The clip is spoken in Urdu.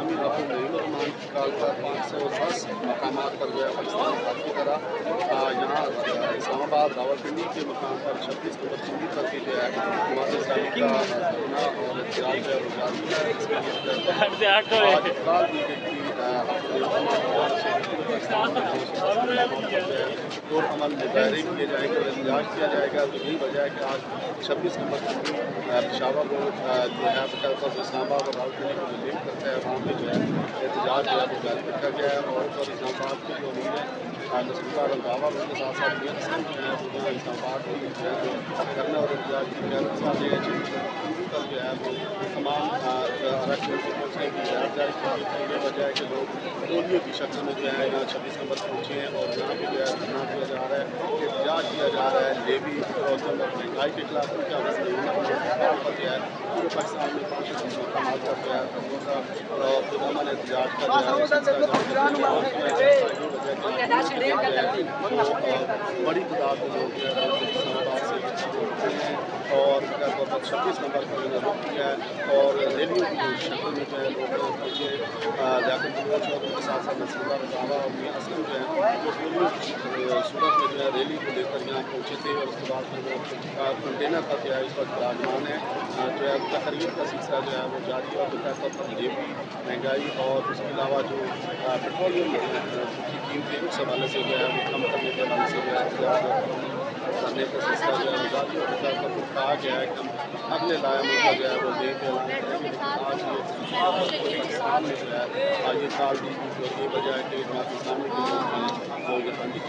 اسلامی حافظ نعیم الرحمان کی کال پر 510 مقامات پر جو ہے پاکستان کی طرح یہاں اسلام آباد راولپنڈی کے مقام پر 26 نمبر چوری پر بھی جو ہے جماعت اسلامی کا دھرنا اور احتجاج جو ہے وہ جاری ہے، جس کے لیے آج اطلاع دی گئی کہ دور عمل مظاہرے کیے جائیں گے اور احتجاج کیا جائے گا۔ تو یہی وجہ ہے کہ آج 26 نمبر چوری پشاور روڈ جو ہے اسلام آباد اور راولپنڈی کو جو لنک کرتا ہے وہاں پہ جو ہے احتجاج جو ہے وہ جاری رکھا گیا ہے، اور اسلام آباد کے جو امیر ہیں نصر اللہ رنگاوا ان کے ساتھ ساتھ میر حسن جو ہے وہ اسلام آباد کے جو ہے کرنے اور احتجاج کی قیادت والے پر جو ہے وہ تمام اراکین کو پہنچنے کی ہدایت جاری کی گئی تھی۔ یہ وجہ ہے کہ لوگ ٹولیوں کی شکل میں جو ہے یہاں 26 نمبر پہنچے ہیں اور یہاں پہ جو ہے دھرنا دیا جا رہا ہے، احتجاج کیا جا رہا ہے لیوی اور مہنگائی کے خلاف ان کا پر جو ہے پورے پاکستان میں 5 مقامات پر جو ہے پرامن احتجاج کا جو ہے بڑی تعداد میں لوگ جو ہے اسلام آباد سے ہیں اور 26 نمبر پر انہوں نے رخ کیا ہے اور ریلیوں کی شکل میں جو ہے لوگ پہنچے لیاقت بلوچ اور ان کے ساتھ ساتھ نصر اللہ رنگاوا اور میاں اسلم جو ہیں وہ ریلیوں کی صورت میں جو ہے ریلی کو لے کر یہاں پہنچے تھے، اور اس کے بعد پھر وہ کنٹینر کا جو ہے اس وقت براجمان ہے جو ہے تقریب کا سلسلہ جو ہے وہ جاری ہے، اور بطور پر لیوی مہنگائی اور اس کے علاوہ جو پیٹرولیم کی قیمتیں اس حوالے سے جو ہے وہ کم کرنے کے حوالے سے جو ہے احتجاج کرنے کا سلسلہ جو ہے وہ جاری ہے، اور بطور پر کہا گیا ہے کہ ہم اگلے لائے ملکہ جو ہے وہ دے کے اعلان کریں گے، لیکن آج یہ پاکستان میں جو ہے یہ ٹال دی گئی، جو یہ وجہ ہے کہ جماعت اسلامی کے لوگ جو ہیں وہ یہاں نہیں